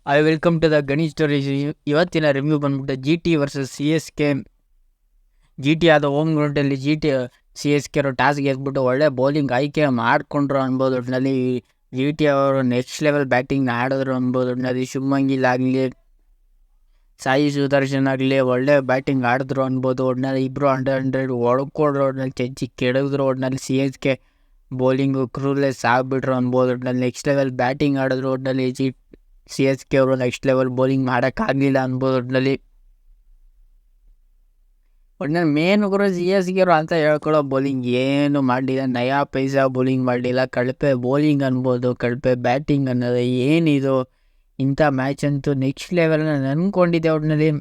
Welcome to the Ganesh storage. ಇವತ್ತಿನ review ಬಂದ್ಬಿಟ್ಟು G T versus C S K. G T ಆದ home ಗ್ರೌಂಡಲ್ಲಿ C S K ಅವರು toss ಗೆದ್ಬಿಟ್ಟು ಒಳ್ಳೆ ಬೌಲಿಂಗ್ ಆಯ್ಕೆ ಮಾಡಿಕೊಂಡ್ರು ಅನ್ಬೋದು. ಒಟ್ಟಿನಲ್ಲಿ ಜಿ ಟಿ ಅವರು ನೆಕ್ಸ್ಟ್ ಲೆವೆಲ್ ಬ್ಯಾಟಿಂಗ್ ಆಡಿದ್ರು ಅನ್ಬೋದು. ಒಟ್ಟಿನಲ್ಲಿ ಶುಭ್ಮನ್ ಗಿಲ್ ಆಗಲಿ, ಸಾಯಿ ಸುದರ್ಶನ್ ಆಗಲಿ ಒಳ್ಳೆ ಬ್ಯಾಟಿಂಗ್ ಆಡಿದ್ರು ಅನ್ಬೋದು. ಒಟ್ಟಿನಲ್ಲಿ ಇಬ್ಬರು 100 ಹೊಡ್ಕೊಂಡ್ರು, ಒಟ್ಟಿನಲ್ಲಿ ಚೆಂಚಿ ಕೆಡಗಿದ್ರು. ಒಟ್ಟಿನಲ್ಲಿ ಸಿ ಎಸ್ ಕೆ ಬೌಲಿಂಗು ಕ್ರೂಲೆಸ್ ಆಗಿಬಿಟ್ರು ಅನ್ಬೋದು. ಒಟ್ಟಿನಲ್ಲಿ ನೆಕ್ಸ್ಟ್ ಲೆವೆಲ್ ಬ್ಯಾಟಿಂಗ್ ಆಡಿದ್ರು. ಒಟ್ಟಿನಲ್ಲಿ ಸಿ ಎಸ್ ಕೆ ಅವರು ನೆಕ್ಸ್ಟ್ ಲೆವೆಲ್ ಬೌಲಿಂಗ್ ಮಾಡೋಕ್ಕಾಗಲಿಲ್ಲ ಅನ್ಬೋದು. ಒಟ್ಟಿನಲ್ಲಿ ಮೇನ್ ಗುರು ಸಿ ಎಸ್ ಕೆ ಅವರು ಅಂತ ಹೇಳ್ಕೊಳ್ಳೋ ಬೌಲಿಂಗ್ ಏನು ಮಾಡಲಿಲ್ಲ, ನಯಾ ಪೈಸಾ ಬೌಲಿಂಗ್ ಮಾಡಲಿಲ್ಲ. ಕಳಪೆ ಬೌಲಿಂಗ್ ಅನ್ಬೋದು, ಕಳಪೆ ಬ್ಯಾಟಿಂಗ್ ಅನ್ನೋದು ಏನಿದು. ಇಂಥ ಮ್ಯಾಚ್ ಅಂತೂ ನೆಕ್ಸ್ಟ್ ಲೆವೆಲ್ ನಾನು ಅಂದ್ಕೊಂಡಿದ್ದೆ. ಒಟ್ಟಿನಲ್ಲಿ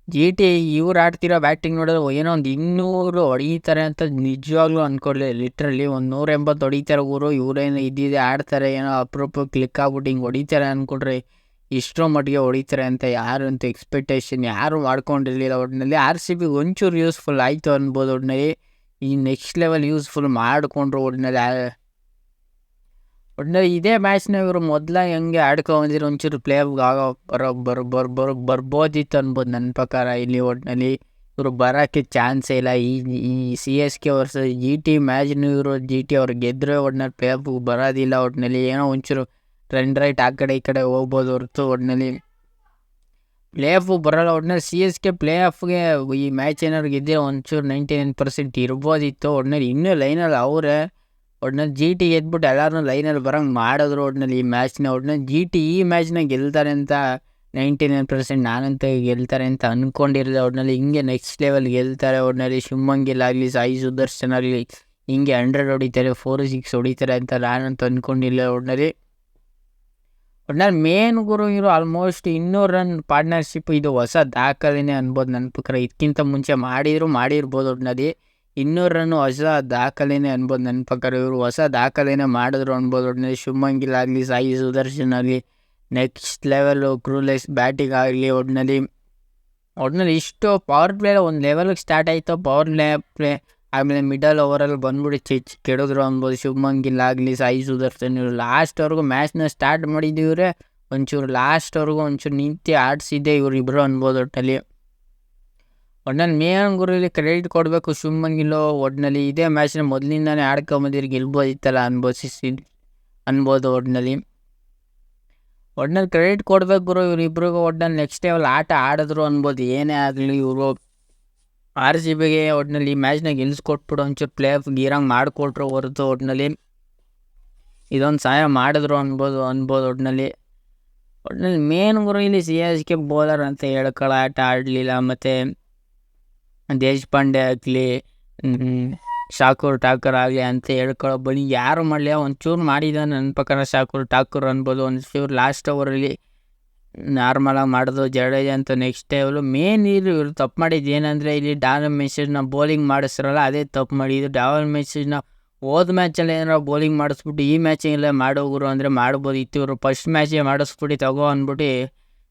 ಜಿ ಟಿ ಇವ್ರು ಆಡ್ತಿರೋ ಬ್ಯಾಟಿಂಗ್ ನೋಡಿದ್ರೆ ಏನೋ ಒಂದು 200 ಹೊಡೀತಾರೆ ಅಂತ ನಿಜವಾಗ್ಲೂ ಅಂದ್ಕೊಡ್ಲಿ. ಲಿಟ್ರಲಿ ಒಂದು 180 ಹೊಡಿತಾರೆ ಊರು. ಇವರೇನು ಇದ್ದಿದೆ ಆಡ್ತಾರೆ, ಏನೋ ಅಪರೂಪ ಕ್ಲಿಕ್ ಆಗ್ಬಿಟ್ಟು ಹಿಂಗೆ ಹೊಡಿತಾರೆ ಅಂದ್ಕೊಂಡ್ರೆ ಇಷ್ಟೋ ಮಟ್ಟಿಗೆ ಹೊಡಿತಾರೆ ಅಂತ ಯಾರಂತೂ ಎಕ್ಸ್ಪೆಕ್ಟೇಷನ್ ಯಾರು ಮಾಡ್ಕೊಂಡಿರಲಿಲ್ಲ. ಒಟ್ಟಿನಲ್ಲಿ ಆರ್ ಸಿ ಬಿಗೆ ಒಂಚೂರು ಯೂಸ್ಫುಲ್ ಆಯಿತು ಅನ್ಬೋದು. ಒಟ್ಟಿನಲ್ಲಿ ಈ ನೆಕ್ಸ್ಟ್ ಲೆವೆಲ್ ಯೂಸ್ಫುಲ್ ಮಾಡಿಕೊಂಡ್ರು. ಒಟ್ಟಿನಲ್ಲಿ ಇದೇ ಮ್ಯಾಚ್ನ ಇವರು ಮೊದಲ ಹೆಂಗೆ ಆಡ್ಕೊಂಡ್ಬಂದಿರೋ ಒಂಚೂರು ಪ್ಲೇ ಆಗೋ ಬರ್ಬೋದಿತ್ತು ಅನ್ಬೋದು ನನ್ನ ಪ್ರಕಾರ. ಇಲ್ಲಿ ಒಟ್ಟಿನಲ್ಲಿ ಇವರು ಬರೋಕ್ಕೆ ಚಾನ್ಸೇ ಇಲ್ಲ. ಈ C S K versus G T ಮ್ಯಾಚ್ನು ಇವರು ಜಿ ಟಿ ಅವ್ರು ಗೆದ್ದರೆ ಒಟ್ಟಿನಲ್ಲಿ ಪ್ಲೇ ಆಫ್ಗೆ ಬರೋದಿಲ್ಲ. ಒಟ್ಟಿನಲ್ಲಿ ಏನೋ ಒಂಚೂರು ರನ್ ರೈಟ್ ಆ ಕಡೆ ಈ ಕಡೆ ಹೋಗ್ಬೋದು ಹೊರತು ಒಟ್ಟಿನಲ್ಲಿ ಪ್ಲೇ ಆಫು ಬರೋಲ್ಲ. ಒಟ್ಟಿನಲ್ಲಿ ಸಿ ಎಸ್ ಕೆ ಪ್ಲೇ ಆಫ್ಗೆ ಈ ಮ್ಯಾಚ್ ಏನಾದ್ರು ಗೆದ್ದರೆ ಒಂಚೂರು 99% ಇರ್ಬೋದಿತ್ತು. ಒಟ್ಟಿನಲ್ಲಿ ಇನ್ನೂ ಲೈನಲ್ಲಿ ಅವರೇ. ಒಟ್ಟಿನಲ್ಲಿ ಜಿ ಟಿ ಗೆದ್ಬಿಟ್ಟು ಎಲ್ಲರೂ ಲೈನಲ್ಲಿ ಬರೋಂಗೆ ಮಾಡಿದ್ರು. ಒಟ್ಟಿನಲ್ಲಿ ಈ ಮ್ಯಾಚ್ನ ಒಟ್ಟಿನಲ್ಲಿ ಜಿ ಟಿ ಈ ಮ್ಯಾಚ್ನ ಗೆಲ್ತಾರೆ ಅಂತ 99% ನಾನಂತ ಗೆಲ್ತಾರೆ ಅಂತ ಅಂದ್ಕೊಂಡಿರಲಿಲ್ಲ. ಒಟ್ಟಿನಲ್ಲಿ ಹಿಂಗೆ ನೆಕ್ಸ್ಟ್ ಲೆವೆಲ್ ಗೆಲ್ತಾರೆ. ಒಟ್ಟಿನಲ್ಲಿ ಶುಭ್ಮನ್ ಗಿಲ್ ಆಗಲಿ, ಸಾಯಿ ಸುದರ್ಶನ್ ಆಗಲಿ ಹಿಂಗೆ 100 ಹೊಡಿತಾರೆ, 4-6 ಹೊಡಿತಾರೆ ಅಂತ ನಾನಂತ ಅಂದ್ಕೊಂಡಿಲ್ಲ. ಒಟ್ಟಿನಲ್ಲಿ ಮೇನ್ ಗುರು ಇವರು ಆಲ್ಮೋಸ್ಟ್ 200 ರನ್ ಪಾರ್ಟ್ನರ್ಶಿಪ್ ಇದು ಹೊಸ ದಾಖಲೆನೇ ಅನ್ಬೋದು ನನ್ನ ಪ್ರಕಾರ. ಇದಕ್ಕಿಂತ ಮುಂಚೆ ಮಾಡಿರ್ಬೋದು. ಒಟ್ಟಿನಲ್ಲಿ 200 ರನ್ ಹೊಸ ದಾಖಲೆನೇ ಅನ್ಬೋದು ನನ್ನ ಪ್ರಕಾರ. ಇವರು ಹೊಸ ದಾಖಲೆನೇ ಮಾಡಿದ್ರು ಅನ್ಬೋದು. ಒಟ್ಟಿನಲ್ಲಿ ಶುಭ್ಮನ್ ಗಿಲ್ ಆಗಲಿ, ಸಾಯಿ ಸುದರ್ಶನ್ ಆಗಲಿ ನೆಕ್ಸ್ಟ್ ಲೆವೆಲು ಕ್ರೂಲೆಸ್ ಬ್ಯಾಟಿಂಗ್ ಆಗಲಿ. ಒಟ್ಟಿನಲ್ಲಿ ಇಷ್ಟು ಪವರ್ ಪ್ಲೇ ಒಂದು ಲೆವೆಲ್ಗೆ ಸ್ಟಾರ್ಟ್ ಆಯಿತು. ಪವರ್ ಪ್ಲೇ ಆಮೇಲೆ ಮಿಡಲ್ ಓವರಲ್ಲಿ ಬಂದ್ಬಿಟ್ಟು ಕೆಡಿದ್ರು ಅನ್ಬೋದು. ಶುಭ್ಮನ್ ಗಿಲ್ ಆಗಲಿ, ಸಾಯಿ ಸುದರ್ಶನ್ ಇವರು ಲಾಸ್ಟ್ವರೆಗೂ ಮ್ಯಾಚ್ನ ಸ್ಟಾರ್ಟ್ ಮಾಡಿದ್ದೀವ್ರೆ, ಒಂಚೂರು ಲಾಸ್ಟ್ವರೆಗೂ ಒಂಚೂರು ನಿಂತು ಆಡಿಸಿದ್ದೆ ಇವರಿಬ್ಬರು ಅನ್ಬೋದು. ಒಟ್ಟಿನಲ್ಲಿ ಮೇನ್ ಗುರುಲಿ ಕ್ರೆಡಿಟ್ ಕೊಡಬೇಕು ಶುಭ್ಮನ್ ಗಿಲ್. ಒಟ್ಟಿನಲ್ಲಿ ಇದೇ ಮ್ಯಾಚ್ನ ಮೊದಲಿಂದಾನೇ ಆಡ್ಕೊಂಬಂದಿರು ಗೆಲ್ಬೋದಿತ್ತಲ್ಲ ಅನ್ಬೋದು. ಒಟ್ಟಿನಲ್ಲಿ ಕ್ರೆಡಿಟ್ ಕೊಡ್ಬೇಕು ಗುರು ಇವರಿಬ್ರಿಗೂ. ಒಟ್ಟಿನಲ್ಲಿ ನೆಕ್ಸ್ಟ್ ಲೆವೆಲ್ ಆಟ ಆಡಿದ್ರು ಅನ್ಬೋದು. ಏನೇ ಆಗಲಿ ಇವರು ಆರ್ ಸಿ ಬಿಗೆ ಒಟ್ಟಿನಲ್ಲಿ ಈ ಮ್ಯಾಚ್ನ ಗೆಲ್ಸ್ಕೊಟ್ಬಿಟ್ಟು ಒಂಚೂರು ಪ್ಲೇ ಆಫ್ ಗೀರಂಗೆ ಮಾಡಿಕೊಟ್ರು ಹೊರತು ಒಟ್ಟಿನಲ್ಲಿ ಇದೊಂದು ಸಹಾಯ ಮಾಡಿದ್ರು ಅನ್ಬೋದು. ಒಟ್ಟಿನಲ್ಲಿ ಮೇನ್ ಗುರು ಇಲ್ಲಿ ಸಿ ಎಸ್ ಕೆ ಬೌಲರ್ ಅಂತ ಹೇಳ್ಕೊಳ್ಳೋ ಆಟ ಆಡಲಿಲ್ಲ. ಮತ್ತು ದೇಶಪಾಂಡೆ ಆಗಲಿ, ಶಾಕೂರ್ ಠಾಕೂರ್ ಆಗಲಿ ಅಂತ ಹೇಳ್ಕೊಳ್ಳೋ ಬೌಲಿಂಗ್ ಯಾರು ಮಾಡಲಿಲ್ಲ. ಒಂಚೂರು ಮಾಡಿದ್ದಾನೆ ನನ್ನ ಪ್ರಕಾರ ಶಾಕೂರ್ ಠಾಕೂರ್ ಅನ್ಬೋದು. ಒಂಚೂರು ಲಾಸ್ಟ್ ಓವರಲ್ಲಿ ನಾರ್ಮಲಾಗಿ ಮಾಡಿದ್ರು. ಜಡೇಜಾ ಅಂತ ನೆಕ್ಸ್ಟ್ ಲೆವೆಲು. ಮೇನ್ ಇವರು ತಪ್ಪು ಮಾಡಿದ್ದು ಏನಂದರೆ ಇಲ್ಲಿ ಡಾರ್ವಿನ್ ಮೆಸೇಜ್ನ ಬೌಲಿಂಗ್ ಮಾಡಿಸ್ರಲ್ಲ, ಅದೇ ತಪ್ಪು ಮಾಡಿದ್ದು. ಡಾರ್ವಿನ್ ಮೆಸೇಜ್ನ ಹೋದ ಮ್ಯಾಚಲ್ಲಿ ಏನಾರ ಬೌಲಿಂಗ್ ಮಾಡಿಸ್ಬಿಟ್ಟು ಈ ಮ್ಯಾಚಿಗೆಲ್ಲ ಮಾಡೋಗುರು ಅಂದರೆ ಮಾಡ್ಬೋದಿತ್ತು. ಇವರು ಫಸ್ಟ್ ಮ್ಯಾಚೇ ಮಾಡಿಸ್ಬಿಟ್ಟು ತಗೋ ಅಂದ್ಬಿಟ್ಟು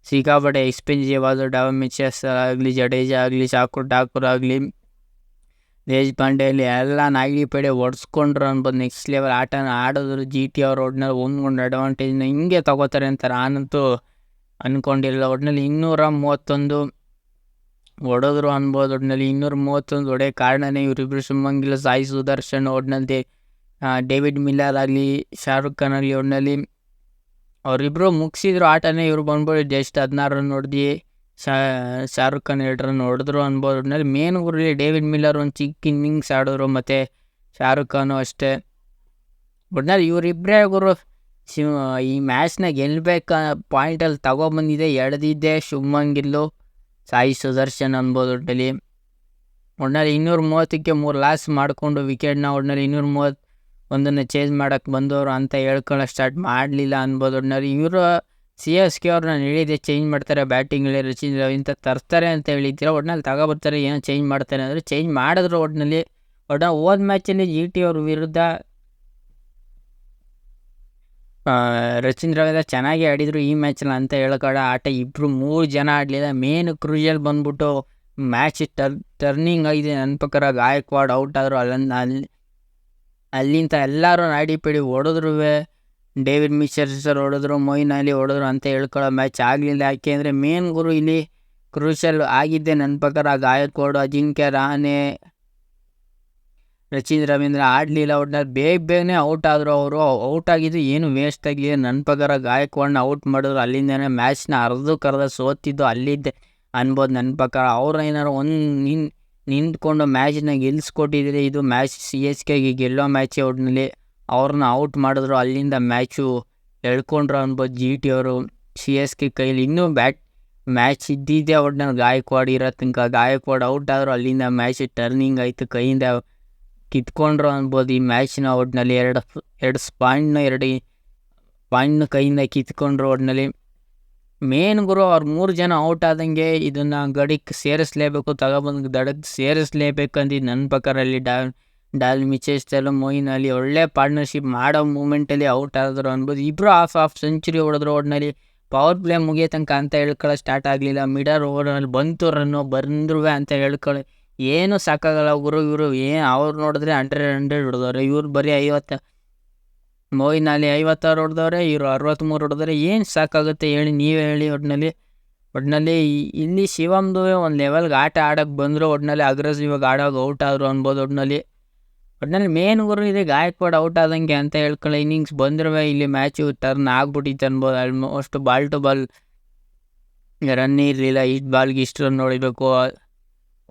ಸಿಕ್ಕಾಪಟ್ಟೆ ಎಕ್ಸ್ಪೆನ್ಸಿವ್ ಆದರು. ಡಾರ್ವಿನ್ ಮೆಸೇಜ್ ಆಗಲಿ, ಜಡೇಜಾ ಆಗಲಿ, ಶಾಕೂರ್ ಠಾಕೂರ್ ಆಗಲಿ, ದೇಶಪಾಂಡೆ ಆಗಲಿ ಎಲ್ಲ ನಾಗಿ ಪೇಡೆ ಹೊಡ್ಸ್ಕೊಂಡ್ರು ಅನ್ಬೋದು. ನೆಕ್ಸ್ಟ್ ಲೆವೆಲ್ ಆಟನ ಆಡಿದ್ರು ಜಿ ಟಿ ಅವ್ರು. ಒಟ್ಟಿನಲ್ಲಿ ಒಂದು ಅಡ್ವಾಂಟೇಜ್ನ ಹಿಂಗೆ ತಗೋತಾರೆ ಅಂತ ನಾನಂತೂ ಅಂದ್ಕೊಂಡಿರಲಿಲ್ಲ. ಒಟ್ಟಿನಲ್ಲಿ 231 ಹೊಡೆದ್ರು ಅನ್ಬೋದು. ಒಟ್ಟಿನಲ್ಲಿ 231 ಹೊಡೆಯೋ ಕಾರಣನೇ ಇವರಿಬ್ಬರು ಶುಭ್ಮನ್ ಗಿಲ್, ಸಾಯಿ ಸುದರ್ಶನ್. ಒಟ್ಟಿನಲ್ಲಿ ಡೇವಿಡ್ ಮಿಲ್ಲರ್ ಆಗಲಿ, ಶಾರುಖ್ ಖಾನ್ ಆಗಲಿ ಒಟ್ಟಿನಲ್ಲಿ ಅವರಿಬ್ಬರು ಮುಗಿಸಿದ್ರು ಆಟನೇ. ಇವರು ಬಂದ್ಬಿಟ್ಟು ಜಸ್ಟ್ 16 ರನ್ ಹೊಡೆದು ಶಾರುಖ್ ಖಾನ್ 2 ರನ್ ಹೊಡೆದ್ರು ಅನ್ಬೋದು. ಒಟ್ಟಿನಲ್ಲಿ ಮೇನ್ ಗುರು ಡೇವಿಡ್ ಮಿಲ್ಲರ್ ಒಂದು ಚಿಕ್ಕ ಇನ್ನಿಂಗ್ಸ್ ಆಡಿದ್ರು, ಮತ್ತು ಶಾರುಖ್ ಖಾನು ಅಷ್ಟೇ. ಒಟ್ಟಿನಲ್ಲಿ ಇವರಿಬ್ಬರೇ ಗುರು ಈ ಮ್ಯಾಚ್ನ ಗೆಲ್ಲಬೇಕ ಪಾಯಿಂಟಲ್ಲಿ ತಗೊಬಂದಿದೆ, ಎಳೆದಿದ್ದೆ ಶುಭ್ಮನ್ ಗಿಲ್ಲು, ಸಾಯಿ ಸುದರ್ಶನ್ ಅನ್ಬೋದು. ಒಟ್ಟಿನಲ್ಲಿ 230ಕ್ಕೆ 3 ಲಾಸ್ ಮಾಡಿಕೊಂಡು ವಿಕೆಟ್ನ ಒಟ್ಟಿನಲ್ಲಿ 231 ಚೇಂಜ್ ಮಾಡೋಕ್ಕೆ ಬಂದವರು ಅಂತ ಹೇಳ್ಕೊಳ್ಳೋ ಸ್ಟಾರ್ಟ್ ಮಾಡಲಿಲ್ಲ ಅನ್ಬೋದು. ಒಟ್ಟಿನಲ್ಲಿ ಇವರು ಸಿ ಎಸ್ ಕೆ ಅವ್ರನ್ನ ಹೇಳಿದೆ ಚೇಂಜ್ ಮಾಡ್ತಾರೆ ಬ್ಯಾಟಿಂಗಲ್ಲಿ, ರಚಿನ್ ರವೀಂದ್ರ ತರ್ತಾರೆ ಅಂತ ಹೇಳಿದ್ದೀರ. ಒಟ್ಟಿನಲ್ಲಿ ತಗೊಬರ್ತಾರೆ, ಏನೋ ಚೇಂಜ್ ಮಾಡ್ತಾರೆ ಅಂದರೆ ಚೇಂಜ್ ಮಾಡಿದ್ರು. ಒಟ್ಟಿನಲ್ಲಿ ಹೋದ ಮ್ಯಾಚಲ್ಲಿ ಜಿ ಟಿ ಅವ್ರ ವಿರುದ್ಧ ರಚಿನ್ ರವೀಂದ್ರ ಚೆನ್ನಾಗಿ ಆಡಿದರು ಈ ಮ್ಯಾಚಲ್ಲಿ ಅಂತ ಹೇಳ್ಕೊಳ ಆಟ ಇಬ್ಬರು 3 ಜನ ಆಡಲಿಲ್ಲ. ಮೇನ್ ಕ್ರೂಷಿಯಲ್ ಬಂದ್ಬಿಟ್ಟು ಮ್ಯಾಚ್ ಟರ್ನಿಂಗ್ ಆಗಿದೆ ನನ್ನ ಪ್ರಕಾರ. ಗಾಯಕ್ವಾಡ್ ಔಟ್ ಆದರು. ಅಲ್ಲಿಂದ ಎಲ್ಲರೂ ನಾಡಿ ಪಿಡಿ ಹೊಡೆದ್ರು. ಡೇವಿಡ್ ಮಿಚೆಲ್ ಸರ್ ಹೊಡೆದ್ರು, ಮೊಯಿನ್ ಅಲಿ ಹೊಡೆದ್ರು ಅಂತ ಹೇಳ್ಕೊಳ್ಳೋ ಮ್ಯಾಚ್ ಆಗಲಿಲ್ಲ. ಯಾಕೆಂದರೆ ಮೇನ್ ಗುರು ಇಲ್ಲಿ ಕ್ರೂಷಲ್ ಆಗಿದ್ದೆ ನನ್ನ ಪ್ರಕಾರ ಗಾಯಕ್ವಾಡ್, ಅಜಿಂಕ್ಯ ರಹಾನೆ, ರಚಿನ್ ರವೀಂದ್ರ ಆಡಲಿಲ್ಲ. ಒಟ್ನಲ್ಲಿ ಬೇಗನೆ ಔಟ್ ಆದರು. ಅವರು ಔಟ್ ಆಗಿದ್ದು ಏನು ವೇಸ್ಟ್ ಆಗಲಿಲ್ಲ ನನ್ನ ಪ್ರಕಾರ. ಗಾಯಕ್ವಾಡ್ನ ಔಟ್ ಮಾಡಿದ್ರು, ಅಲ್ಲಿಂದನೇ ಮ್ಯಾಚ್ನ ಅರ್ಧಕ್ಕರ್ಧ ಸೋತಿದ್ದು ಅಲ್ಲಿದ್ದೆ ಅನ್ಬೋದು ನನ್ನ ಪ್ರಕಾರ. ಅವ್ರು ಏನಾರು ನಿಂತ್ಕೊಂಡು ಮ್ಯಾಚ್ನ ಗೆಲ್ಲಿಸ್ಕೊಟ್ಟಿದ್ರೆ ಇದು ಮ್ಯಾಚ್ CSKಗೆ ಗೆಲ್ಲೋ ಮ್ಯಾಚೇ. ಒಟ್ಟಿನಲ್ಲಿ ಅವ್ರನ್ನ ಔಟ್ ಮಾಡಿದ್ರು, ಅಲ್ಲಿಂದ ಮ್ಯಾಚು ಎಳ್ಕೊಂಡ್ರು ಅನ್ಬೋದು GT ಅವರು CSK ಕೈಲಿ. ಇನ್ನೂ ಮ್ಯಾಚ್ ಇದ್ದಿದ್ದೆ ಒಟ್ಟಿನಲ್ಲಿ ಗಾಯಕ್ವಾಡ್ ಇರೋ ತನಕ. ಗಾಯಕ್ವಾಡ್ ಔಟ್ ಆದರು, ಅಲ್ಲಿಂದ ಮ್ಯಾಚ್ ಟರ್ನಿಂಗ್ ಆಯಿತು, ಕೈಯಿಂದ ಕಿತ್ಕೊಂಡ್ರು ಅನ್ಬೋದು ಈ ಮ್ಯಾಚ್ನ. ಒಟ್ಟಿನಲ್ಲಿ ಎರಡು ಪಾಯಿಂಟ್ನ ಕೈಯಿಂದ ಕಿತ್ಕೊಂಡ್ರು. ಒಟ್ಟಿನಲ್ಲಿ ಮೇನ್ ಗುರು ಅವ್ರು 3 ಜನ ಔಟ್ ಆದಂಗೆ ಇದನ್ನು ಗಡಿಗೆ ಸೇರಿಸ್ಲೇಬೇಕು, ತಗೊಬಂದು ದಡಕ್ಕೆ ಸೇರಿಸ್ಲೇಬೇಕಂದಿದ್ದು ನನ್ನ ಪ್ರಕಾರ. ಅಲ್ಲಿ ಡಾಲ್ ಮಿಚೆಲ್, ಮೊಯಿನ್ ಅಲಿ ಒಳ್ಳೆ ಪಾರ್ಟ್ನರ್ಶಿಪ್ ಮಾಡೋ ಮೂಮೆಂಟಲ್ಲಿ ಔಟ್ ಆದರು ಅನ್ಬೋದು. ಇಬ್ಬರು ಹಾಫ್ ಸೆಂಚುರಿ ಹೊಡೆದ್ರು. ಒಟ್ಟಿನಲ್ಲಿ ಪವರ್ ಪ್ಲೇ ಮುಗಿಯೋ ತನಕ ಅಂತ ಹೇಳ್ಕೊಳ್ಳೋ ಸ್ಟಾರ್ಟ್ ಆಗಲಿಲ್ಲ. ಮಿಡಲ್ ಓವರಲ್ಲಿ ಬಂದರು ಅಂತ ಹೇಳ್ಕೊಳ್ಳಿ ಏನು ಸಾಕಾಗಲ್ಲ ಗುರು. ಇವರು ಅವ್ರು ನೋಡಿದ್ರೆ 100 ಹೊಡೆದವ್ರೆ, ಇವ್ರು ಬರೀ 50. ಮೊಯಿನ್ ಅಲಿ 56 ಹೊಡೆದವ್ರೆ, ಇವರು 63 ಹೊಡೆದವ್ರೆ. ಏನು ಸಾಕಾಗುತ್ತೆ ಹೇಳಿ, ನೀವೇ ಹೇಳಿ. ಒಟ್ಟಿನಲ್ಲಿ ಇಲ್ಲಿ ಶಿವಮ್ ದುಬೆ ಒಂದು ಲೆವೆಲ್ಗೆ ಆಟ ಆಡೋಕ್ಕೆ ಬಂದರು. ಒಟ್ಟಿನಲ್ಲಿ ಅಗ್ರೆಸಿವ್ ಆಡೋಕೆ ಔಟ್ ಆದರು ಅನ್ಬೋದು. ಒಟ್ಟಿನಲ್ಲಿ ಮೇನ್ ಗುರು ಇದೆ ಗಾಯಕ್ವಾಡ್ ಔಟ್ ಆದಂಗೆ ಅಂತ ಹೇಳ್ಕೊಳ್ಳಿ. ಇನ್ನಿಂಗ್ಸ್ ಬಂದ್ರೆ ಇಲ್ಲಿ ಮ್ಯಾಚು ಟರ್ನ್ ಆಗ್ಬಿಟ್ಟಿತ್ತು ಅನ್ಬೋದು. Almost ball to ball run ಇರಲಿಲ್ಲ. ಇಷ್ಟು ಬಾಲ್ಗೆ ಇಷ್ಟು ರನ್ ಹೊಡಿಬೇಕು.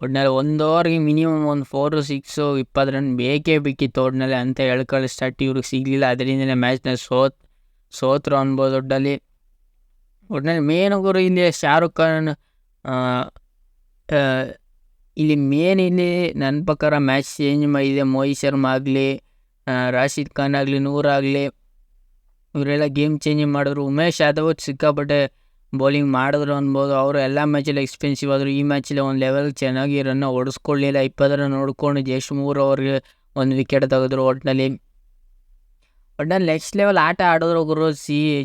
ಒಟ್ಟಿನಲ್ಲಿ 1 ಓವರ್ಗೆ ಮಿನಿಮಮ್ ಒಂದು 4-6 20 ರನ್ ಬೇಕೇ ಬೇಕಿತ್ತು ಒಟ್ಟಿನಲ್ಲಿ ಅಂತ ಹೇಳ್ಕೊಳ್ಳಿ. ಸ್ಟಾರ್ಟ್ ಇವ್ರಿಗೆ ಸಿಗಲಿಲ್ಲ, ಅದರಿಂದಲೇ ಮ್ಯಾಚ್ನ ಸೋತರು ಅನ್ಬೋದು. ಒಟ್ಟಿನಲ್ಲಿ ಮೇನ್ ಗುರು ಇಲ್ಲಿ ಶಾರುಖ್ ಖಾನ್ ಇಲ್ಲಿ ನನ್ನ ಪ್ರಕಾರ ಮ್ಯಾಚ್ ಚೇಂಜ್ ಮಾಡಿದೆ. ಮೋಹಿತ್ ಶರ್ಮಾ ಆಗಲಿ, ರಾಶಿದ್ ಖಾನ್ ಆಗಲಿ, ನೂರ್ ಆಗಲಿ, ಇವರೆಲ್ಲ ಗೇಮ್ ಚೇಂಜ್ ಮಾಡಿದ್ರು. ಉಮೇಶ್ ಯಾದವ್ ಸಿಕ್ಕಾಪಟ್ಟೆ ಬೌಲಿಂಗ್ ಮಾಡಿದ್ರು ಅನ್ಬೋದು. ಅವರು ಎಲ್ಲ ಮ್ಯಾಚಲ್ಲಿ ಎಕ್ಸ್ಪೆನ್ಸಿವ್ ಆದರು. ಈ ಮ್ಯಾಚಲ್ಲಿ ಒಂದು ಲೆವೆಲ್ ಚೆನ್ನಾಗಿ ರನ್ನ ಹೊಡೆಸ್ಕೊಳ್ಳಿಲ್ಲ. 20 ರನ್ ಹೊಡ್ಕೊಂಡು ಜಸ್ಟ್ 3 ಓವರ್ಗೆ 1 ವಿಕೆಟ್ ತೆಗೆದ್ರು. ಒಟ್ಟಿನಲ್ಲಿ ನೆಕ್ಸ್ಟ್ ಲೆವೆಲ್ ಆಟ ಆಡಿದ್ರು ಗುರು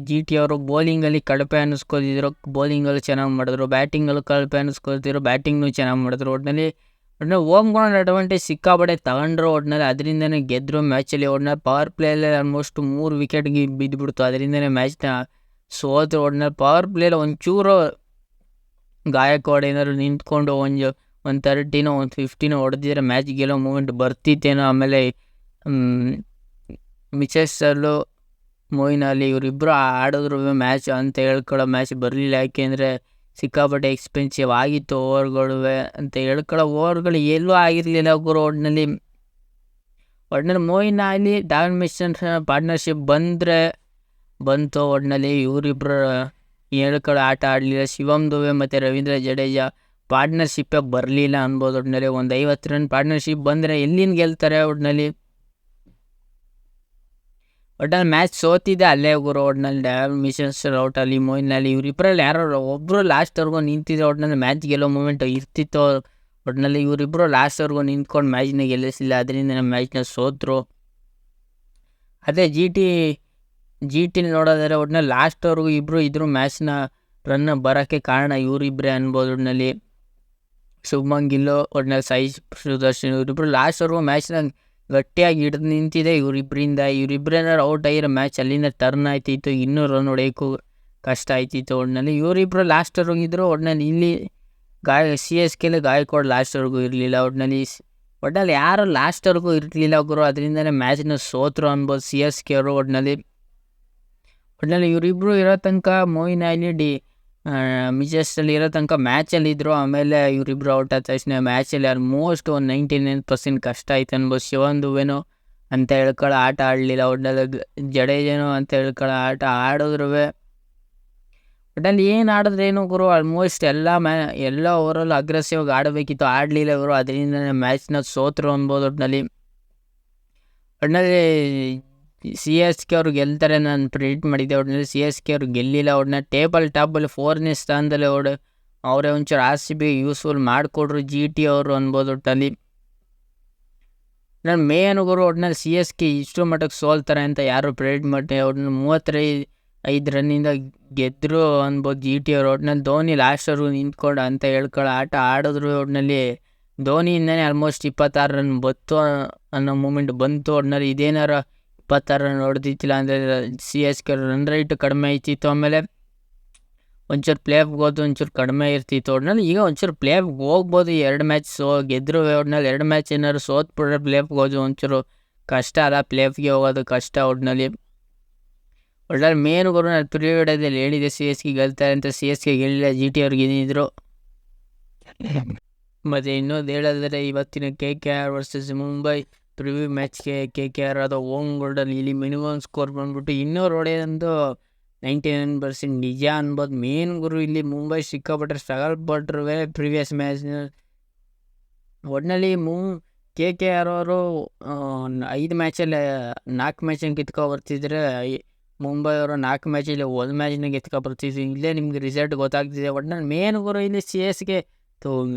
GT ಅವರು. ಬೌಲಿಂಗಲ್ಲಿ ಕಳಪೆ ಅನ್ನಿಸ್ಕೊತಿದ್ರು, ಬೌಲಿಂಗಲ್ಲಿ ಚೆನ್ನಾಗಿ ಮಾಡಿದ್ರು. ಬ್ಯಾಟಿಂಗಲ್ಲಿ ಕಳಪೆ ಅನ್ನಿಸ್ಕೊತಿದ್ರು, ಬ್ಯಾಟಿಂಗ್ನು ಚೆನ್ನಾಗಿ ಮಾಡಿದ್ರು. ಒಟ್ಟಿನಲ್ಲಿ ಹೋಮ್ ಗ್ರೌಂಡ್ ಅಡ್ವಾಂಟೇಜ್ ಸಿಕ್ಕಾಪಟ್ಟೆ ತಗೊಂಡ್ರು. ಒಟ್ಟಿನಲ್ಲಿ ಅದರಿಂದನೇ ಗೆದ್ದರು ಮ್ಯಾಚಲ್ಲಿ. ಒಟ್ಟಿನಲ್ಲಿ ಪವರ್ ಪ್ಲೇಯಲ್ಲಿ ಆಲ್ಮೋಸ್ಟ್ 3 ವಿಕೆಟ್ಗೆ ಬಿದ್ದುಬಿಡ್ತು, ಅದರಿಂದನೇ ಮ್ಯಾಚ್ನ ಸೋತರು. ಒಟ್ಟಿನಲ್ಲಿ ಪವರ್ ಪ್ಲೇಯಲ್ಲಿ ಒಂಚೂರು ಗಾಯಕ್ವಾಡ್ ಏನಾದ್ರು ನಿಂತ್ಕೊಂಡು ಒಂದು 30 ಒಂದು 50 ಹೊಡೆದಿದ್ರೆ ಮ್ಯಾಚ್ ಗೆಲ್ಲೋ ಮೂಮೆಂಟ್ ಬರ್ತಿತ್ತೇನೋ. ಆಮೇಲೆ ಮಿಚೆಲ್, ಮೊಯಿನ್ ಅಲಿ ಇವರಿಬ್ಬರು ಆಡಿದ್ರು ಮ್ಯಾಚ್ ಅಂತ ಹೇಳ್ಕೊಳ್ಳೋ ಮ್ಯಾಚ್ ಬರಲಿಲ್ಲ. ಯಾಕೆಂದರೆ ಸಿಕ್ಕಾಪಟ್ಟೆ ಎಕ್ಸ್ಪೆನ್ಸಿವ್ ಆಗಿತ್ತು ಓವರ್ಗಳು ಅಂತ ಹೇಳ್ಕೊಳ್ಳೋ ಓವರ್ಗಳು ಎಲ್ಲೂ ಆಗಿರಲಿಲ್ಲ ಗುರು. ಒಟ್ಟಿನಲ್ಲಿ Moeen Ali David Mitchell partnership ಬಂತು. ಒಟ್ಟಿನಲ್ಲಿ ಇವರಿಬ್ಬರು ಹೇಳ್ಕೊಳ್ಳೋ ಆಟ ಆಡಲಿಲ್ಲ. ಶಿವಮ್ ದುಬೆ ಮತ್ತು ರವೀಂದ್ರ ಜಡೇಜಾ ಪಾರ್ಟ್ನರ್ಶಿಪ್ಪೇ ಬರಲಿಲ್ಲ ಅನ್ಬೋದು. ಒಟ್ಟಿನಲ್ಲಿ ಒಂದು 50 ರನ್ ಪಾರ್ಟ್ನರ್ಶಿಪ್ ಬಂದರೆ ಎಲ್ಲಿಂದ ಗೆಲ್ತಾರೆ. ಒಟ್ಟಿನಲ್ಲಿ ಮ್ಯಾಚ್ ಸೋತಿದ್ದೆ ಅಲ್ಲೇ ಗುರು. ಒಟ್ಟಿನಲ್ಲಿ ಡೇವಿಡ್ ಮಿಚೆಲ್ ಔಟ್ ಅಲ್ಲಿ, ಮೊಯಿನ್ ಅಲಿ ಇವರಿಬ್ಬರಲ್ಲಿ ಯಾರೋ ಒಬ್ಬರು ಲಾಸ್ಟ್ವರೆಗೂ ನಿಂತಿದ್ರೆ ಒಟ್ಟಿನಲ್ಲಿ ಮ್ಯಾಚ್ ಗೆಲ್ಲೋ ಮೂಮೆಂಟ್ ಇರ್ತಿತ್ತು. ಒಟ್ಟಿನಲ್ಲಿ ಇವರಿಬ್ಬರು ಲಾಸ್ಟ್ವರೆಗೂ ನಿಂತ್ಕೊಂಡು ಮ್ಯಾಚ್ನ ಗೆಲ್ಲಿಸಿಲ್ಲ, ಅದರಿಂದ ಮ್ಯಾಚ್ನ ಸೋತರು. ಅದೇ GT ನೋಡೋದಾದ್ರೆ ಒಟ್ಟಿನಲ್ಲಿ ಲಾಸ್ಟ್ವರೆಗೂ ಇಬ್ಬರು ಇದ್ರು ಮ್ಯಾಚ್ನ ರನ್ ಬರೋಕ್ಕೆ ಕಾರಣ ಇವರಿಬ್ಬರೇ ಅನ್ಬೋದು. ಒಟ್ಟಿನಲ್ಲಿ ಶುಭ್ಮನ್ ಗಿಲ್, ಒಟ್ಟಿನಲ್ಲಿ ಸಾಯಿ ಸುದರ್ಶನ್ ಇವರಿಬ್ಬರು ಲಾಸ್ಟ್ವರೆಗೂ ಮ್ಯಾಚ್ನ ಗಟ್ಟಿಯಾಗಿ ಹಿಡಿದು ನಿಂತಿದೆ ಇವರಿಬ್ಬರಿಂದ. ಇವರಿಬ್ಬರೇನಾರು ಔಟ್ ಆಗಿರೋ ಮ್ಯಾಚ್ ಅಲ್ಲಿಂದ ಟರ್ನ್ ಆಯ್ತಿತ್ತು, ಇನ್ನೂ ರನ್ ಹೊಡೆಯೋಕ್ಕೂ ಕಷ್ಟ ಆಯ್ತಿತ್ತು. ಒಟ್ಟಿನಲ್ಲಿ ಇವರಿಬ್ಬರು ಲಾಸ್ಟ್ವರೆಗೂ ಇದ್ದರು. ಒಟ್ಟಿನಲ್ಲಿ ಇಲ್ಲಿ CSKಲಿ ಗಾಯಕ್ವಾಡ್ ಲಾಸ್ಟ್ವರೆಗೂ ಇರಲಿಲ್ಲ. ಒಟ್ಟಿನಲ್ಲಿ ಯಾರು ಲಾಸ್ಟ್ವರೆಗೂ ಇರಲಿಲ್ಲ ಗುರು, ಅದರಿಂದನೇ ಮ್ಯಾಚ್ನ ಸೋತರು ಅನ್ಬೋದು CSK ಅವರು. ಒಟ್ಟಿನಲ್ಲಿ ಇವರಿಬ್ಬರು ಇರೋ ತನಕ ಮೊಯಿನ್ ಅಲಿ ಮಿಚೆಲ್ ಇರೋ ತನಕ ಮ್ಯಾಚಲ್ಲಿ ಇದ್ದರು. ಆಮೇಲೆ ಇವರಿಬ್ಬರು ಔಟ್ ಆದ ತಕ್ಷಣ ಮ್ಯಾಚಲ್ಲಿ ಆಲ್ಮೋಸ್ಟ್ ಒಂದು 99% ಕಷ್ಟ ಆಯ್ತು ಅನ್ಬೋದು. ಶಿವಮ್ ದುಬೆನೋ ಅಂತ ಹೇಳ್ಕೊಳ್ಳೋ ಆಟ ಆಡಲಿಲ್ಲ. ಒಟ್ಟಿನಲ್ಲಿ ಜಡೇಜನೋ ಅಂತ ಹೇಳ್ಕೊಳ್ಳೋ ಆಟ ಆಡಿದ್ರು. ಒಟ್ಟಿನಲ್ಲಿ ಏನು ಆಡಿದ್ರೇನು ಗುರು, ಆಲ್ಮೋಸ್ಟ್ ಎಲ್ಲ ಓವರಲ್ಲೂ ಅಗ್ರೆಸಿವ್ ಆಡಬೇಕಿತ್ತು, ಆಡಲಿಲ್ಲ ಇವರು, ಅದರಿಂದ ಮ್ಯಾಚ್ನ ಸೋತರು ಅನ್ಬೋದು. ಒಟ್ಟಿನಲ್ಲಿ CSK ಅವ್ರು ಗೆಲ್ತಾರೆ ನಾನು ಪ್ರಿಡಿಕ್ಟ್ ಮಾಡಿದ್ದೆ. ಒಟ್ಟಿನಲ್ಲಿ CSK ಅವ್ರು ಗೆಲ್ಲಿಲ್ಲ. ಒಟ್ಟಿನಲ್ಲಿ ಟೇಬಲ್ ಟಾಪಲ್ಲಿ 4ನೇ ಸ್ಥಾನದಲ್ಲಿ ಅವರೇ ಒಂಚೂರು RCB ಯೂಸ್ಫುಲ್ ಮಾಡಿಕೊಡ್ರು GT ಅವರು ಅನ್ಬೋದು. ಒಟ್ಟಿನಲ್ಲಿ ಮೇನ್ ಗುರು, ಒಟ್ಟಿನಲ್ಲಿ CSK ಇಷ್ಟು ಮಟ್ಟಕ್ಕೆ ಸೋಲ್ತಾರೆ ಅಂತ ಯಾರು ಪ್ರಿಡಿಕ್ಟ್ ಮಾಡಿ. ಒಟ್ಟಿನಲ್ಲಿ 35 ರನ್ನಿಂದ ಗೆದ್ದರು ಅನ್ಬೋದು GT ಅವರು. ಒಟ್ಟಿನಲ್ಲಿ ಧೋನಿ ಲಾಸ್ಟ್ವರೆಗೂ ನಿಂತ್ಕೊಂಡು ಅಂತ ಹೇಳ್ಕೊಳ್ಳೋ ಆಟ ಆಡಿದ್ರು. ಒಟ್ಟಿನಲ್ಲಿ ಧೋನಿಯಿಂದನೇ ಆಲ್ಮೋಸ್ಟ್ 26 ರನ್ ಬತ್ತು ಅನ್ನೋ ಮೂಮೆಂಟ್ ಬಂತು. ಒಟ್ಟಿನಲ್ಲಿ ಇದೇನಾರ 26 ರನ್ ಹೊಡೆದಿತ್ತಿಲ್ಲ ಅಂದರೆ C S K run rate ಕಡಿಮೆ ಇತ್ತಿತ್ತು. ಆಮೇಲೆ ಒಂಚೂರು ಪ್ಲೇ ಆಫ್ಗೆ ಹೋದ್ರು ಒಂಚೂರು ಕಡಿಮೆ ಇರ್ತಿತ್ತು. ಒಟ್ನಲ್ಲಿ ಈಗ ಒಂಚೂರು ಪ್ಲೇ ಆಫ್ಗೆ ಹೋಗ್ಬೋದು. 2 ಮ್ಯಾಚ್ ಗೆದ್ದರು. ಒಟ್ನಲ್ಲಿ 2 ಮ್ಯಾಚ್ ಏನಾದ್ರು ಸೋತ್ಬಿಟ್ರೆ ಪ್ಲೇ ಆಫ್ಗೆ ಹೋದ್ರು ಒಂಚೂರು ಕಷ್ಟ ಅಲ್ಲ, ಪ್ಲೇ ಆಫ್ಗೆ ಹೋಗೋದು ಕಷ್ಟ. ಒಟ್ನಲ್ಲಿ ಮೇನ್ ಗುರು ನಾನು ಪ್ರಿವಿಡಿಯೋದಲ್ಲಿ ಹೇಳಿದೆ ಸಿ ಎಸ್ ಕೆ ಗೆಲ್ತಾರೆ ಅಂತ. ಸಿ ಎಸ್ ಕೆ ಗೆಲ್ಲಿಲ್ಲ, ಜಿ ಟಿ ಅವ್ರಿಗೆ ಗೆದ್ದಿದ್ರು. ಮತ್ತು ಇನ್ನೊಂದು ಹೇಳೋದಾದ್ರೆ ಇವತ್ತಿನ K K R versus Mumbai preview ಮ್ಯಾಚ್ಗೆ ಕೆ ಕೆ ಆರ್ ಅದು ಹೋಮ್ ಗೋಲ್ಡಲ್ಲಿ ಇಲ್ಲಿ ಮಿನಿಮಮ್ ಸ್ಕೋರ್ ಬಂದ್ಬಿಟ್ಟು 200 ಹೊಡೆಯೋದಂದು 99% ನಿಜ ಅನ್ಬೋದು. ಮೇನ್ ಗುರು ಇಲ್ಲಿ ಮುಂಬೈ ಸಿಕ್ಕಾಪಟ್ಟರೆ ಸ್ಟ್ರಗಲ್ ಪಟ್ಟರು ಪ್ರಿವಿಯಸ್ ಮ್ಯಾಚ್. ಒಟ್ಟಿನಲ್ಲಿ ಕೆ ಕೆ ಆರ್ ಅವರು 5 ಮ್ಯಾಚಲ್ಲಿ 4 ಮ್ಯಾಚನ್ನು ಬರ್ತಿದ್ರೆ, ಮುಂಬೈ ಅವರು 4 ಮ್ಯಾಚಲ್ಲಿ 1 ಮ್ಯಾಚ್ನ ಬರ್ತಿದ್ರು. ಇಲ್ಲೇ ನಿಮ್ಗೆ ರಿಸಲ್ಟ್ ಗೊತ್ತಾಗ್ತಿದೆ. ಒಟ್ಟಿನಲ್ಲಿ ಮೇನ್ ಗುರು ಇಲ್ಲಿ ಸಿ ಎಸ್ ಗೆ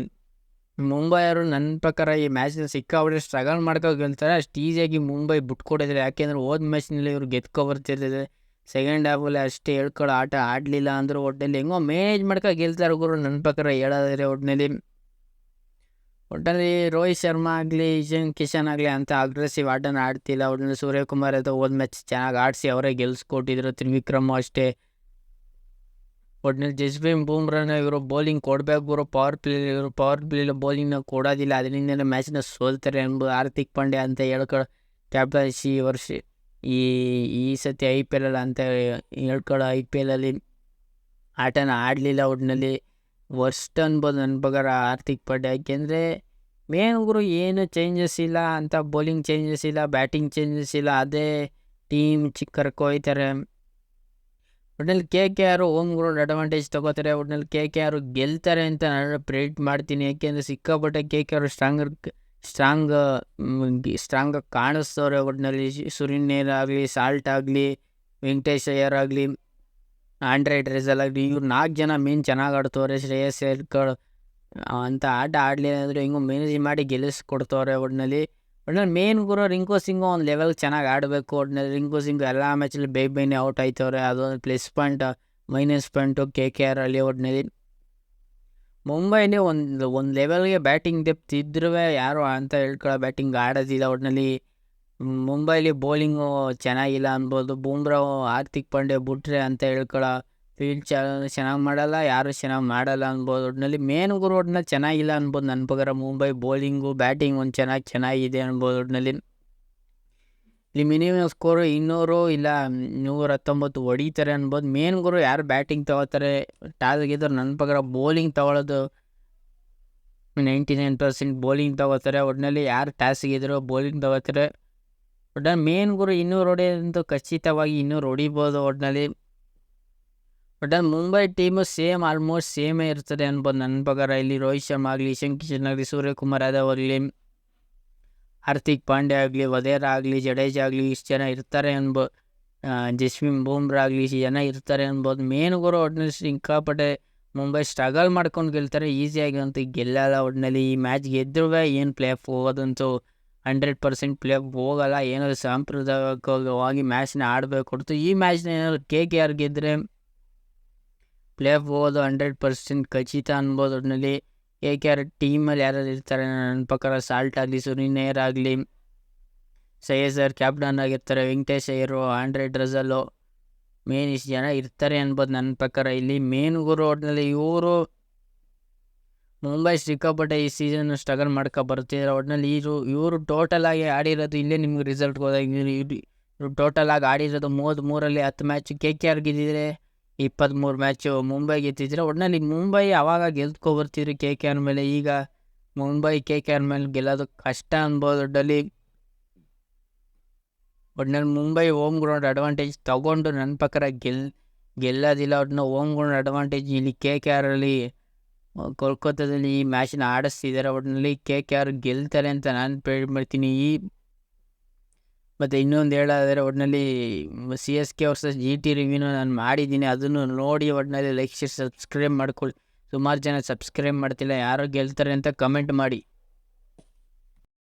ಮುಂಬೈ ಅವರು ನನ್ನ ಪ್ರಕಾರ ಈ ಮ್ಯಾಚ್ನ ಸಿಕ್ಕಾಬಿಟ್ರೆ ಸ್ಟ್ರಗಲ್ ಗೆಲ್ತಾರೆ. ಅಷ್ಟು ಈಸಿಯಾಗಿ ಮುಂಬೈ ಬಿಟ್ಕೊಡಿದ್ರೆ, ಯಾಕೆಂದರೆ ಹೋದ ಮ್ಯಾಚ್ನಲ್ಲಿ ಇವರು ಬರ್ತಿರ್ತಿದೆ. ಸೆಕೆಂಡ್ ಹಾಫಲ್ಲಿ ಅಷ್ಟೇ ಹೇಳ್ಕೊಳ್ಳೋ ಆಟ ಆಡಲಿಲ್ಲ ಅಂದರೂ ಒಟ್ಟಿನಲ್ಲಿ ಹೆಂಗೋ ಮ್ಯಾನೇಜ್ ಗೆಲ್ತಾರೆ ಗುರು ನನ್ನ ಪ್ರಕಾರ ಹೇಳೋದಾದ್ರೆ. ಒಟ್ಟಿನಲ್ಲಿ ರೋಹಿತ್ ಶರ್ಮಾ ಆಗಲಿ ಇಶಾನ್ ಕಿಶನ್ ಆಗಲಿ ಅಂತ ಅಗ್ರೆಸಿವ್ ಆಟನ ಆಡ್ತಿಲ್ಲ. ಒಟ್ಟಿನಲ್ಲಿ ಸೂರ್ಯಕುಮಾರ್ ಅದು ಹೋದ ಮ್ಯಾಚ್ ಚೆನ್ನಾಗಿ ಆಡಿಸಿ ಅವರೇ ಗೆಲ್ಸ್ಕೊಟ್ಟಿದ್ರು. ತ್ರಿವಿಕ್ರಮ್ ಅಷ್ಟೇ. ಒಟ್ಟಿನಲ್ಲಿ ಜಸ್ಪ್ರೀತ್ ಬೂಮ್ರಾನ ಇವರು ಬೌಲಿಂಗ್ ಕೊಡಬೇಕು ಗುರು. ಪವರ್ ಪ್ಲೇಲಿ ಬೌಲಿಂಗ್ನ ಕೊಡೋದಿಲ್ಲ, ಅದರಿಂದಲೇ ಮ್ಯಾಚ್ನ ಸೋಲ್ತಾರೆ ಅನ್ಬೋದು. ಹಾರ್ದಿಕ್ ಪಾಂಡ್ಯ ಅಂತ ಕ್ಯಾಪ್ಟನ್ಸಿ ವರ್ಷ ಈ ಸತಿ IPL ಅಂತ ಹೇಳ್ಕೊಳ್ಳೋ IPL ಆಟನ ಆಡಲಿಲ್ಲ. ಒಟ್ಟಿನಲ್ಲಿ ವರ್ಸ್ಟ್ ಅನ್ಬೋದು ನನ್ನ ಪ್ರಕಾರ ಹಾರ್ದಿಕ್ ಪಾಂಡ್ಯ. ಯಾಕೆಂದರೆ ಮೇನ್ ಗುರು ಏನು ಚೇಂಜಸ್ ಇಲ್ಲ ಅಂತ, ಬೌಲಿಂಗ್ ಚೇಂಜಸ್ ಇಲ್ಲ, ಬ್ಯಾಟಿಂಗ್ ಚೇಂಜಸ್ ಇಲ್ಲ, ಅದೇ ಟೀಮ್ ಚಿಕ್ಕರ್ಕೊ ಹೋಯ್ತಾರೆ. ಒಟ್ಟಿನಲ್ಲಿ K K R home ground advantage ತೊಗೋತಾರೆ. ಒಟ್ಟಿನಲ್ಲಿ ಕೆ ಕೆ ಆರ್ ಗೆಲ್ತಾರೆ ಅಂತ ನಾನು ಪ್ರೆಡಿಕ್ಟ್ ಮಾಡ್ತೀನಿ. ಯಾಕೆಂದರೆ ಸಿಕ್ಕಾಪಟ್ಟೆ ಕೆ ಕೆ ಆರ್ ಸ್ಟ್ರಾಂಗ್ ಕಾಣಿಸ್ತವ್ರೆ. ಒಟ್ಟಿನಲ್ಲಿ ಸುರಿನೇರ್ ಆಗಲಿ, ಸಾಲ್ಟ್ ಆಗಲಿ, ವೆಂಕಟೇಶ್ ಅಯ್ಯರ್ ಆಗಲಿ, ಆಂಡ್ರೆ ಡ್ರೆಸಲ್ ಆಗಲಿ, ಇವ್ರು 4 ಜನ ಮೇನ್ ಚೆನ್ನಾಗಿ ಆಡ್ತವ್ರೆ. ಶ್ರೇಯಸ್ ಅಯ್ಯರ್ ಅಂತ ಆಟ ಆಡಲಿಲ್ಲ ಅಂದರೆ ಹೆಂಗೋ ಮ್ಯಾನೇಜ್ ಮಾಡಿ ಗೆಲ್ಲಿಸ್ಕೊಡ್ತವ್ರೆ. ಒಟ್ಟಿನಲ್ಲಿ ಮೇನ್ ಗುರು ರಿಂಕು ಸಿಂಗು ಒಂದು ಲೆವೆಲ್ ಚೆನ್ನಾಗಿ ಆಡಬೇಕು. ಒಟ್ಟಿನಲ್ಲಿ ರಿಂಕು ಸಿಂಗು ಎಲ್ಲ ಮ್ಯಾಚಲ್ಲಿ ಬೇಗನೆ ಔಟ್ ಆಯ್ತವ್ರೆ. ಅದೊಂದು plus point, minus point K K R ಅಲ್ಲಿ. ಒಟ್ಟಿನಲ್ಲಿ ಮುಂಬೈಲಿ ಒಂದು ಲೆವೆಲ್ಗೆ ಬ್ಯಾಟಿಂಗ್ ಡೆಪ್ತ್ ಇದ್ರೂ ಯಾರು ಅಂತ ಹೇಳ್ಕೊಳ್ಳೋ ಬ್ಯಾಟಿಂಗ್ ಆಡೋದಿಲ್ಲ. ಒಟ್ಟಿನಲ್ಲಿ ಮುಂಬೈಲಿ ಬೌಲಿಂಗು ಚೆನ್ನಾಗಿಲ್ಲ ಅನ್ಬೋದು. ಬೂಮ್ರಾ ಹಾರ್ದಿಕ್ ಪಾಂಡ್ಯ ಬಿಟ್ರೆ ಅಂತ ಹೇಳ್ಕೊಳ್ಳೋ ಫೀಲ್ಡ್ ಚೆನ್ನಾಗಿ ಮಾಡಲ್ಲ, ಯಾರು ಚೆನ್ನಾಗಿ ಮಾಡಲ್ಲ ಅನ್ಬೋದು. ಒಟ್ಟಿನಲ್ಲಿ ಮೇನ್ ಗುರು ಒಟ್ಟಿನಲ್ಲಿ ಚೆನ್ನಾಗಿಲ್ಲ ಅನ್ಬೋದು ನನ್ನ ಪ್ರಕಾರ. ಮುಂಬೈ ಬೌಲಿಂಗು ಬ್ಯಾಟಿಂಗ್ ಒಂದು ಚೆನ್ನಾಗಿದೆ ಅನ್ಬೋದು. ಒಟ್ಟಿನಲ್ಲಿ ಇಲ್ಲಿ ಮಿನಿಮಮ್ ಸ್ಕೋರು 200 ಇಲ್ಲ 119 ಹೊಡಿತಾರೆ ಅನ್ಬೋದು. ಮೇನ್ ಗುರು ಯಾರು ಬ್ಯಾಟಿಂಗ್ ತೊಗೋತಾರೆ ಟಾಸ್ ಗೆದ್ರು ನನ್ನ ಪ್ರಕಾರ ಬೌಲಿಂಗ್ ತೊಗೊಳೋದು 99% ಬೌಲಿಂಗ್ ತೊಗೋತಾರೆ. ಒಟ್ಟಿನಲ್ಲಿ ಯಾರು ಟಾಸ್ ಗೆದ್ರು ಬೌಲಿಂಗ್ ತೊಗೋತಾರೆ. ಒಟ್ಟಿನಲ್ಲಿ ಮೇನ್ ಗುರು 200 ಹೊಡೆಯೋದಂತೂ ಖಚಿತವಾಗಿ 200 ಹೊಡಿಬೋದು. ಒಟ್ಟಿನಲ್ಲಿ ಮುಂಬೈ ಟೀಮು ಆಲ್ಮೋಸ್ಟ್ ಸೇಮೇ ಇರ್ತದೆ ಅನ್ಬೋದು ನನ್ನ ಪ್ರಕಾರ. ಇಲ್ಲಿ ರೋಹಿತ್ ಶರ್ಮಾ ಆಗಲಿ, ಇಶಾನ್ ಕಿಶನ್ ಆಗಲಿ, ಸೂರ್ಯಕುಮಾರ್ ಯಾದವ್ ಆಗಲಿ, ಹಾರ್ದಿಕ್ ಪಾಂಡ್ಯ ಆಗಲಿ, ವಧೇರಾ ಆಗಲಿ, ಜಡೇಜಾ ಆಗಲಿ, ಇಷ್ಟು ಜನ ಇರ್ತಾರೆ ಅನ್ಬೋದು. ಜಸ್ಪ್ರೀತ್ ಬೂಮ್ರಾ ಆಗಲಿ ಇಷ್ಟು ಜನ ಇರ್ತಾರೆ ಅನ್ಬೋದು. ಮೇನ್ ಗುರು ಒಟ್ಟಿನಲ್ಲಿ ಸಿಕ್ಕಾಪಟ್ಟೆ ಮುಂಬೈ ಸ್ಟ್ರಗಲ್ ಮಾಡ್ಕೊಂಡು ಗೆಲ್ತಾರೆ, ಈಸಿಯಾಗಿ ಅಂತೂ ಗೆಲ್ಲಲ್ಲ. ಒಟ್ಟಿನಲ್ಲಿ ಈ ಮ್ಯಾಚ್ ಗೆದ್ರೂ ಏನು ಪ್ಲೇ ಆಫ್ ಹೋಗೋದಂತೂ 100% ಪ್ಲೇ ಆಫ್ ಹೋಗಲ್ಲ. ಏನಾದರೂ ಸಾಂಪ್ರದಾಯಿಕವಾಗಿ ಮ್ಯಾಚ್ನ ಆಡಬೇಕು ಹೊರತು ಈ ಮ್ಯಾಚ್ನ ಏನಾದರೂ ಕೆ ಕೆ ಆರ್ ಗೆದ್ದರೆ ಪ್ಲೇ ಆಫ್ ಹೋಗೋದು 100% ಖಚಿತ ಅನ್ಬೋದು. ಒಟ್ಟಿನಲ್ಲಿ ಕೆ ಕೆ ಆರ್ ಟೀಮಲ್ಲಿ ಯಾರು ಇರ್ತಾರೆ ನನ್ನ ಪ್ರಕಾರ ಸಾಲ್ಟ್ ಆಗಲಿ, ಸುರಿನೇರ್ ಆಗಲಿ, ಶ್ರೇಯಸ್ ಅಯ್ಯರ್ ಕ್ಯಾಪ್ಟನ್ ಆಗಿರ್ತಾರೆ, ವೆಂಕಟೇಶ್ ಅಯ್ಯರು, ಆಂಡ್ರೆ ಡ್ರೆಸಲ್ಲು, ಮೇನ್ ಇಷ್ಟು ಜನ ಇರ್ತಾರೆ ಅನ್ಬೋದು ನನ್ನ ಪ್ರಕಾರ. ಇಲ್ಲಿ ಮೇನ್ ಗುರು ಒಟ್ಟಿನಲ್ಲಿ ಇವರು ಮುಂಬೈ ಸಿಕ್ಕಾಪಟ್ಟೆ ಈ ಸೀಸನ್ ಸ್ಟ್ರಗಲ್ ಬರ್ತಿದ್ದಾರೆ. ಒಟ್ಟಿನಲ್ಲಿ ಇವರು ಟೋಟಲ್ ಆಗಿ ಆಡಿರೋದು ಇಲ್ಲೇ ನಿಮ್ಗೆ ರಿಸಲ್ಟ್ ಇವರು ಟೋಟಲ್ ಆಗಿ ಆಡಿರೋದು 33ರಲ್ಲಿ 10 ಮ್ಯಾಚ್. ಕೆ ಕೆ ಆರ್ ಗೆದ್ದಿದ್ರೆ 23 ಮ್ಯಾಚು ಮುಂಬೈ ಗೆದ್ದಿದ್ರೆ. ಒಟ್ಟಿನಲ್ಲಿ ಮುಂಬೈ ಅವಾಗ ಬರ್ತಿದ್ರು ಕೆ ಕೆ ಆರ್ ಮೇಲೆ. ಈಗ ಮುಂಬೈ ಕೆ ಕೆ ಆರ್ ಮೇಲೆ ಗೆಲ್ಲೋದು ಕಷ್ಟ ಅನ್ಬೋದು. ಒಟ್ಟಿನಲ್ಲಿ ಮುಂಬೈ ಹೋಮ್ ಗ್ರೌಂಡ್ ಅಡ್ವಾಂಟೇಜ್ ತೊಗೊಂಡು ನನ್ನ ಪ್ರಕಾರ ಗೆಲ್ಲೋದಿಲ್ಲ. ಒಟ್ಟಿನ ಹೋಮ್ ಗ್ರೌಂಡ್ ಅಡ್ವಾಂಟೇಜ್ ಇಲ್ಲಿ ಕೆ ಕೆ ಆರಲ್ಲಿ ಕೋಲ್ಕತ್ತಾದಲ್ಲಿ ಈ ಮ್ಯಾಚ್ನ ಆಡಿಸ್ತಿದ್ದಾರೆ. ಒಟ್ಟಿನಲ್ಲಿ ಕೆ ಕೆ ಆರ್ ಗೆಲ್ತಾರೆ ಅಂತ ನಾನು ಪ್ರೆಡಿಕ್ಟ್ ಮಾಡ್ತೀನಿ. ಮತ್ತು ಇನ್ನೊಂದು ಹೇಳೋದಾದರೆ ಒಟ್ಟಿನಲ್ಲಿ C S K versus G T ರಿವ್ಯೂನ ನಾನು ಮಾಡಿದ್ದೀನಿ, ಅದನ್ನು ನೋಡಿ ಒಟ್ಟಿನಲ್ಲಿ ಲೈಕ್ ಶೇರ್ ಸಬ್ಸ್ಕ್ರೈಬ್ ಮಾಡ್ಕೊಳ್ಳಿ. ಸುಮಾರು ಜನ ಸಬ್ಸ್ಕ್ರೈಬ್ ಮಾಡ್ತಿಲ್ಲ, ಯಾರೋ ಗೆಲ್ತಾರೆ ಅಂತ ಕಮೆಂಟ್ ಮಾಡಿ.